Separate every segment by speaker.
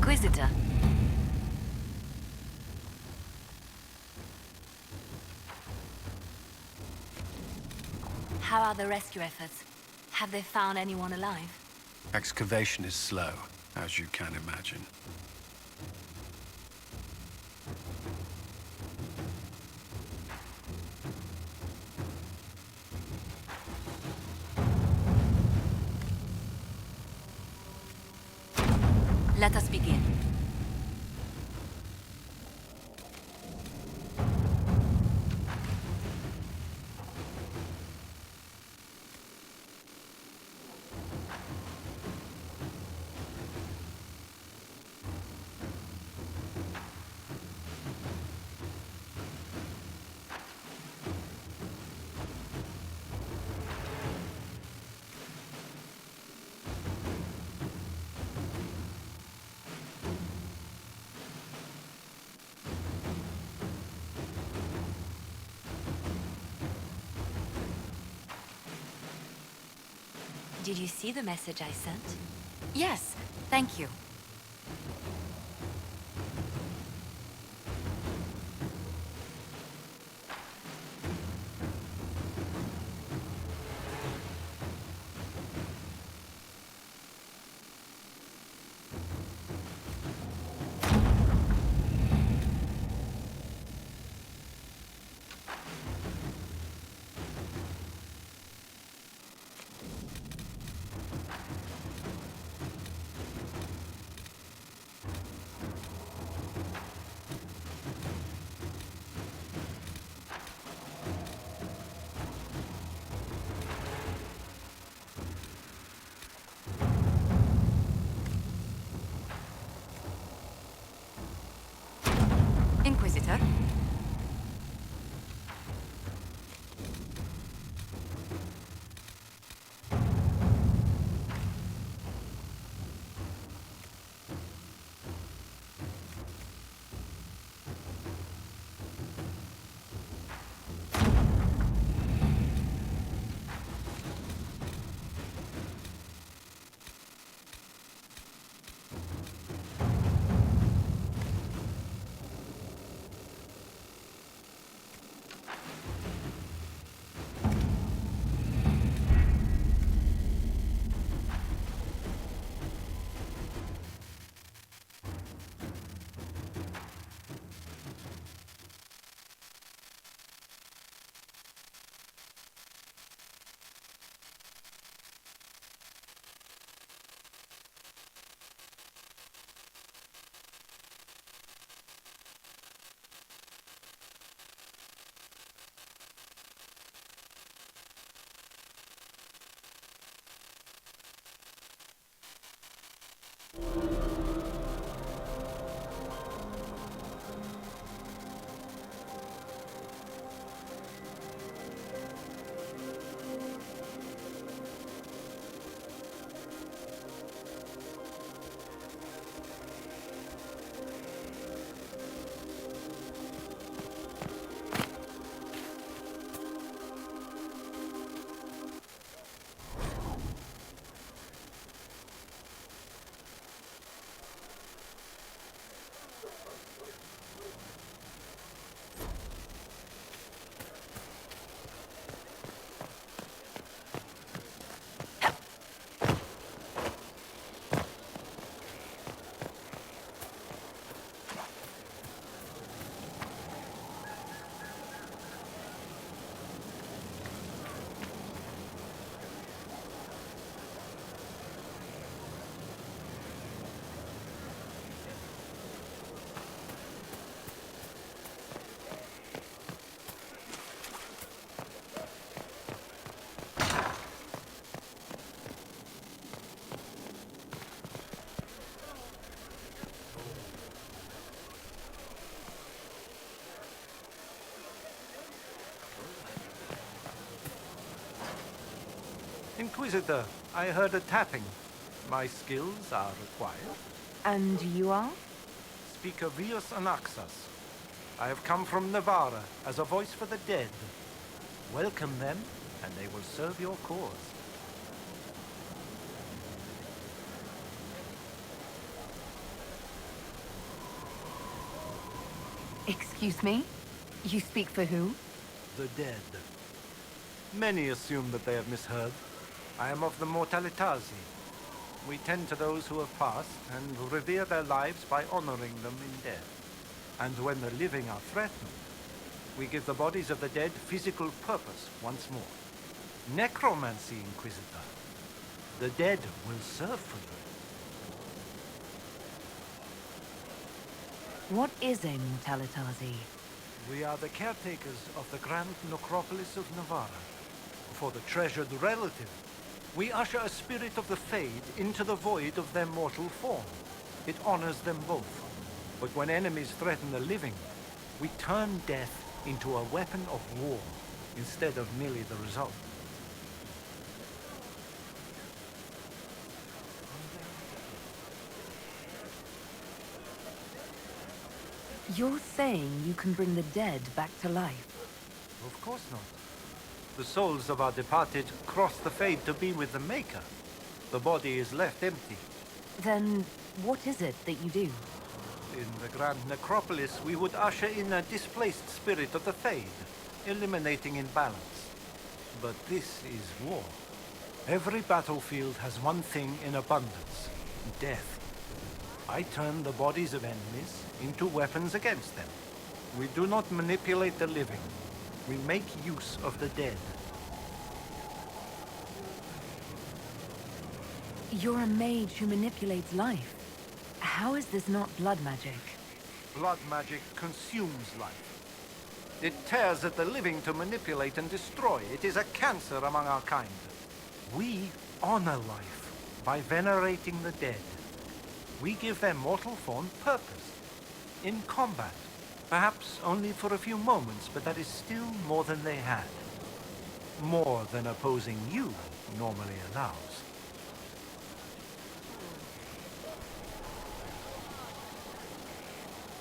Speaker 1: Inquisitor. How are the rescue efforts? Have they found anyone alive?
Speaker 2: Excavation is slow, as you can imagine.
Speaker 1: Let us begin. Did you see the message I sent? Yes, thank you. Inquisitor?
Speaker 3: Inquisitor, I heard a tapping. My skills are required.
Speaker 1: And you are?
Speaker 3: Speaker Rios Anaxas. I have come from Navarra as a voice for the dead. Welcome them, and they will serve your cause.
Speaker 1: Excuse me? You speak for who?
Speaker 3: The dead. Many assume that they have misheard. I am of the Mortalitazi. We tend to those who have passed and revere their lives by honoring them in death. And when the living are threatened, we give the bodies of the dead physical purpose once more. Necromancy, Inquisitor. The dead will serve for you.
Speaker 1: What is a Mortalitazi?
Speaker 3: We are the caretakers of the grand necropolis of Navarra. For the treasured relative, we usher a spirit of the Fade into the void of their mortal form. It honors them both. But when enemies threaten the living, we turn death into a weapon of war, instead of merely the result.
Speaker 1: You're saying you can bring the dead back to life?
Speaker 3: Of course not. The souls of our departed cross the Fade to be with the Maker. The body is left empty.
Speaker 1: Then what is it that you do?
Speaker 3: In the Grand Necropolis, we would usher in a displaced spirit of the Fade, eliminating imbalance. But this is war. Every battlefield has one thing in abundance: death. I turn the bodies of enemies into weapons against them. We do not manipulate the living. We make use of the dead.
Speaker 1: You're a mage who manipulates life. How is this not blood magic?
Speaker 3: Blood magic consumes life. It tears at the living to manipulate and destroy. It is a cancer among our kind. We honor life by venerating the dead. We give their mortal form purpose. In combat, perhaps only for a few moments, but that is still more than they had. More than opposing you normally allows.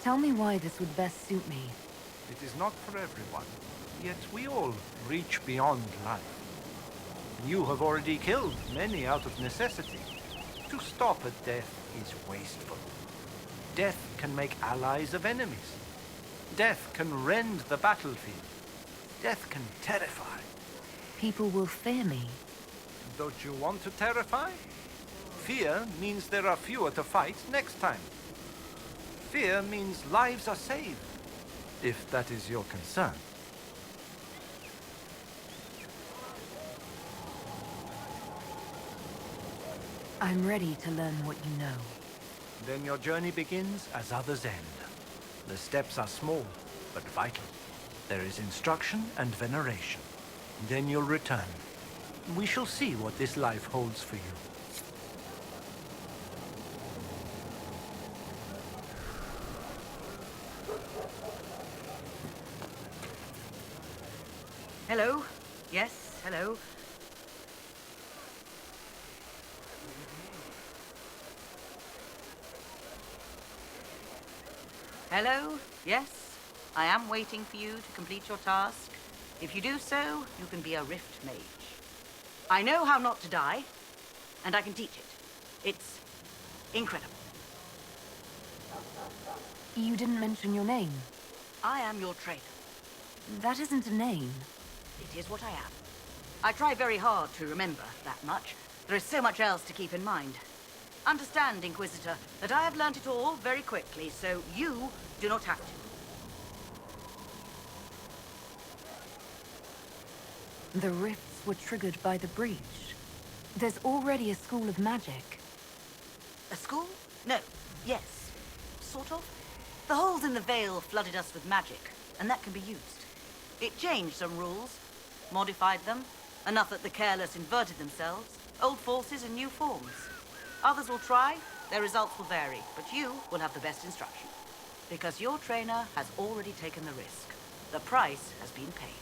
Speaker 1: Tell me why this would best suit me.
Speaker 3: It is not for everyone, yet we all reach beyond life. You have already killed many out of necessity. To stop at death is wasteful. Death can make allies of enemies. Death can rend the battlefield. Death can terrify.
Speaker 1: People will fear me.
Speaker 3: Don't you want to terrify? Fear means there are fewer to fight next time. Fear means lives are saved, if that is your concern.
Speaker 1: I'm ready to learn what you know.
Speaker 3: Then your journey begins as others end. The steps are small, but vital. There is instruction and veneration. Then you'll return. We shall see what this life holds for you.
Speaker 4: Hello? Yes, hello. Hello? Yes? I am waiting for you to complete your task. If you do so, you can be a Rift Mage. I know how not to die, and I can teach it. It's incredible.
Speaker 1: You didn't mention your name.
Speaker 4: I am your trainer.
Speaker 1: That isn't a name.
Speaker 4: It is what I am. I try very hard to remember that much. There is so much else to keep in mind. Understand, Inquisitor, that I have learnt it all very quickly, so you do not have to.
Speaker 1: The rifts were triggered by the breach. There's already a school of magic.
Speaker 4: A school? No. Yes. Sort of. The holes in the veil flooded us with magic, and that can be used. It changed some rules, modified them, enough that the careless inverted themselves, old forces in new forms. Others will try, their results will vary, but you will have the best instruction. Because your trainer has already taken the risk. The price has been paid.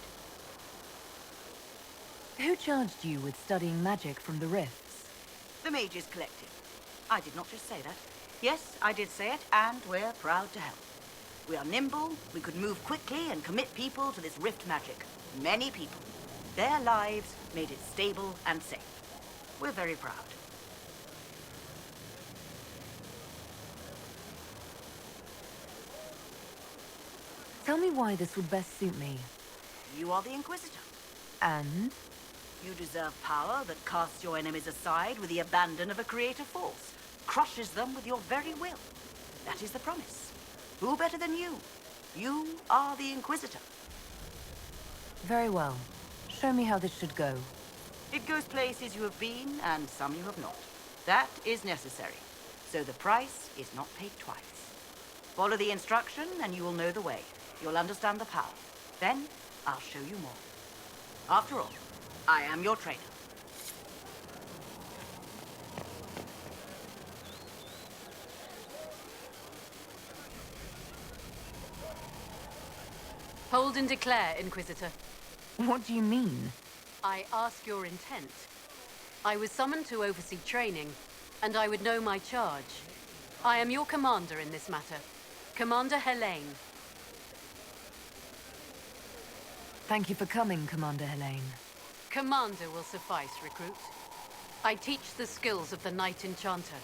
Speaker 1: Who charged you with studying magic from the rifts?
Speaker 4: The Mages Collective. I did not just say that. Yes, I did say it, and we're proud to help. We are nimble, we could move quickly and commit people to this rift magic. Many people. Their lives made it stable and safe. We're very proud.
Speaker 1: Tell me why this would best suit me.
Speaker 4: You are the Inquisitor.
Speaker 1: And?
Speaker 4: You deserve power that casts your enemies aside with the abandon of a creative force, crushes them with your very will. That is the promise. Who better than you? You are the Inquisitor.
Speaker 1: Very well. Show me how this should go.
Speaker 4: It goes places you have been, and some you have not. That is necessary. So the price is not paid twice. Follow the instruction, and you will know the way. You'll understand the power. Then, I'll show you more. After all, I am your trainer.
Speaker 5: Hold and declare, Inquisitor.
Speaker 1: What do you mean?
Speaker 5: I ask your intent. I was summoned to oversee training, and I would know my charge. I am your commander in this matter, Commander Helene.
Speaker 1: Thank you for coming, Commander Helene.
Speaker 5: Commander will suffice, recruit. I teach the skills of the Knight Enchanter.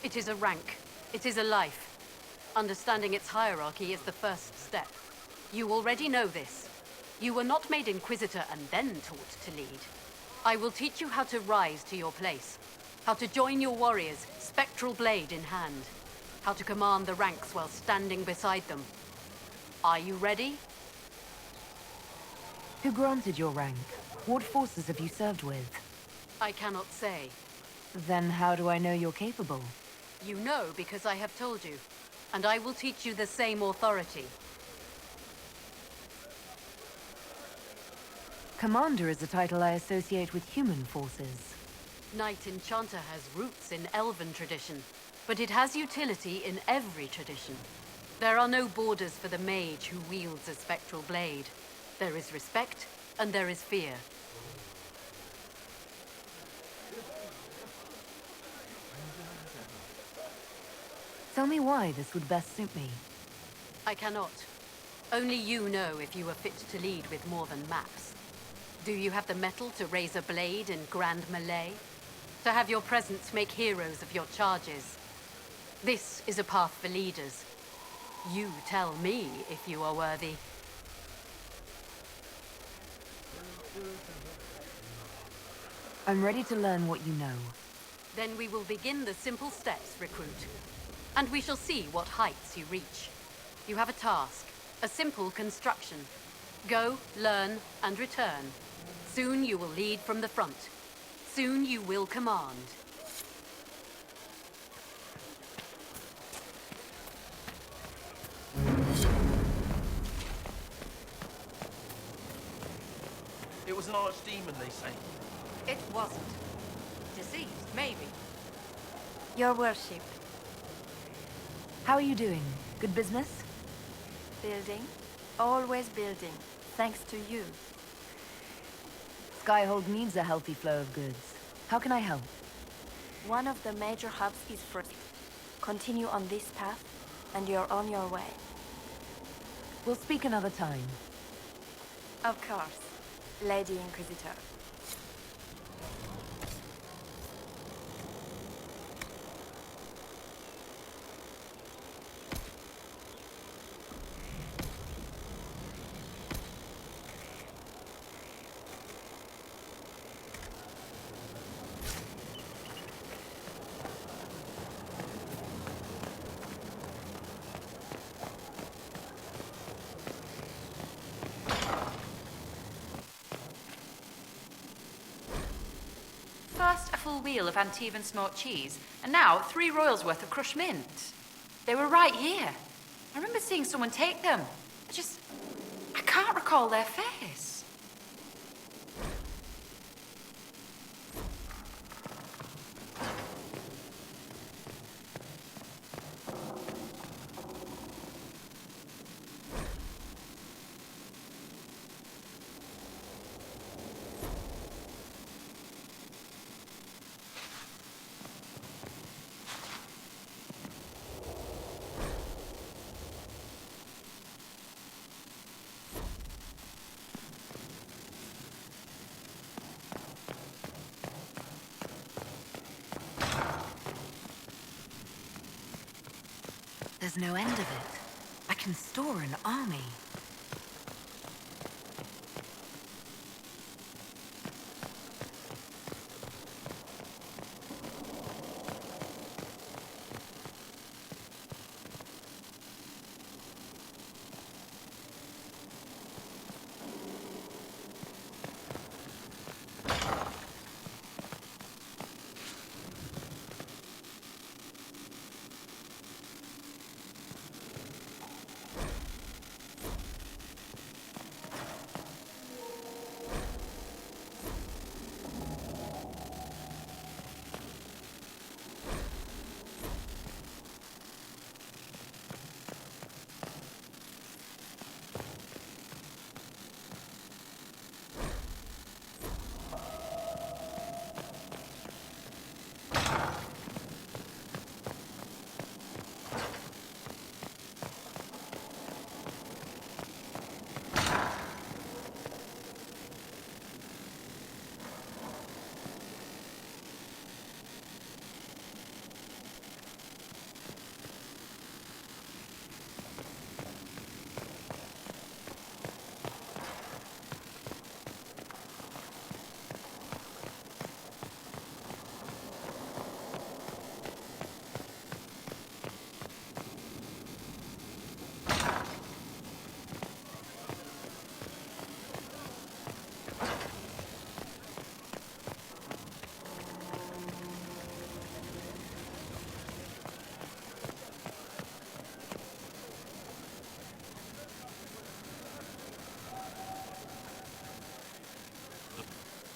Speaker 5: It is a rank. It is a life. Understanding its hierarchy is the first step. You already know this. You were not made Inquisitor and then taught to lead. I will teach you how to rise to your place, how to join your warriors, spectral blade in hand, how to command the ranks while standing beside them. Are you ready?
Speaker 1: Who granted your rank? What forces have you served with?
Speaker 5: I cannot say.
Speaker 1: Then how do I know you're capable?
Speaker 5: You know because I have told you, and I will teach you the same authority.
Speaker 1: Commander is a title I associate with human forces.
Speaker 5: Knight Enchanter has roots in Elven tradition, but it has utility in every tradition. There are no borders for the mage who wields a spectral blade. There is respect, and there is fear.
Speaker 1: Tell me why this would best suit me.
Speaker 5: I cannot. Only you know if you are fit to lead with more than maps. Do you have the mettle to raise a blade in grand melee? To have your presence make heroes of your charges? This is a path for leaders. You tell me if you are worthy.
Speaker 1: I'm ready to learn what you know.
Speaker 5: Then we will begin the simple steps, recruit. And we shall see what heights you reach. You have a task, a simple construction. Go, learn, and return. Soon you will lead from the front. Soon you will command.
Speaker 6: It was an archdemon, they say.
Speaker 7: It wasn't. Deceived, maybe.
Speaker 8: Your worship.
Speaker 1: How are you doing? Good business?
Speaker 8: Building. Always building. Thanks to you.
Speaker 1: Skyhold needs a healthy flow of goods. How can I help?
Speaker 8: One of the major hubs is first. Continue on this path, and you're on your way.
Speaker 1: We'll speak another time.
Speaker 8: Of course, Lady Inquisitor.
Speaker 7: First, a full wheel of Antivan smoked cheese, and now 3 royals worth of crushed mint. They were right here. I remember seeing someone take them. I can't recall their face.
Speaker 1: There's no end of it. I can store an army.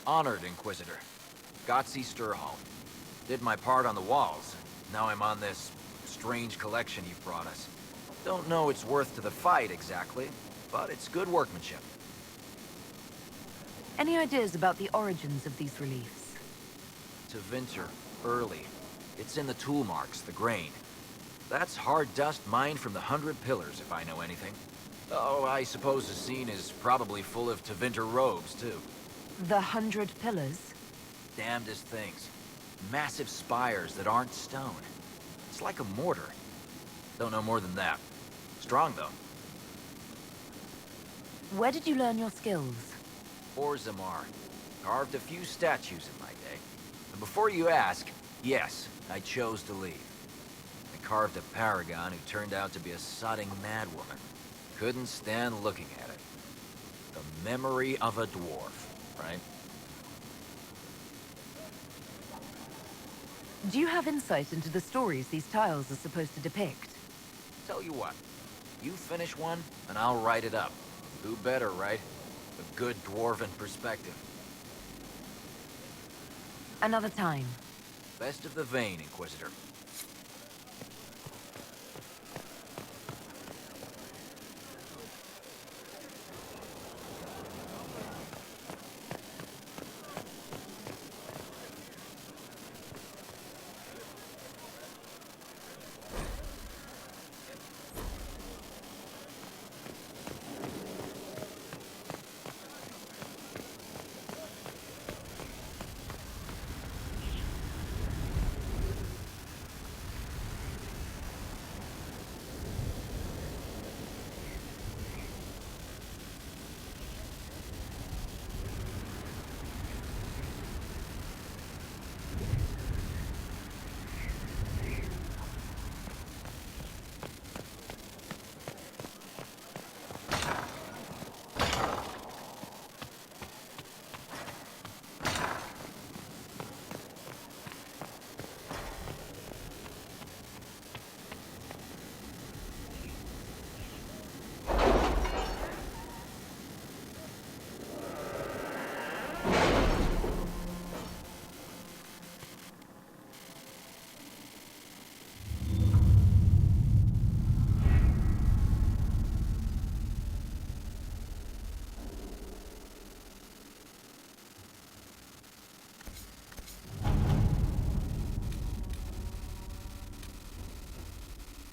Speaker 9: Honored Inquisitor. Gotzi Sturhall. Did my part on the walls. Now I'm on this strange collection you've brought us. Don't know its worth to the fight exactly, but it's good workmanship.
Speaker 1: Any ideas about the origins of these reliefs?
Speaker 9: To Vinter, early. It's in the tool marks, the grain. That's hard dust mined from the 100 Pillars, if I know anything. Oh, I suppose the scene is probably full of Tevinter robes, too.
Speaker 1: The 100 Pillars?
Speaker 9: Damnedest things. Massive spires that aren't stone. It's like a mortar. Don't know more than that. Strong, though.
Speaker 1: Where did you learn your skills?
Speaker 9: Orzammar. Carved a few statues in my day. And before you ask, yes, I chose to leave. I carved a paragon who turned out to be a sodding madwoman. Couldn't stand looking at it. The memory of a dwarf, right?
Speaker 1: Do you have insight into the stories these tiles are supposed to depict?
Speaker 9: Tell you what, you finish one, and I'll write it up. Who better, right? A good dwarven perspective.
Speaker 1: Another time.
Speaker 9: Best of the vein, Inquisitor.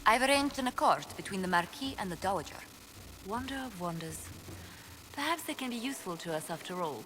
Speaker 10: I've arranged an accord between the Marquis and the Dowager.
Speaker 8: Wonder of wonders. Perhaps they can be useful to us after all.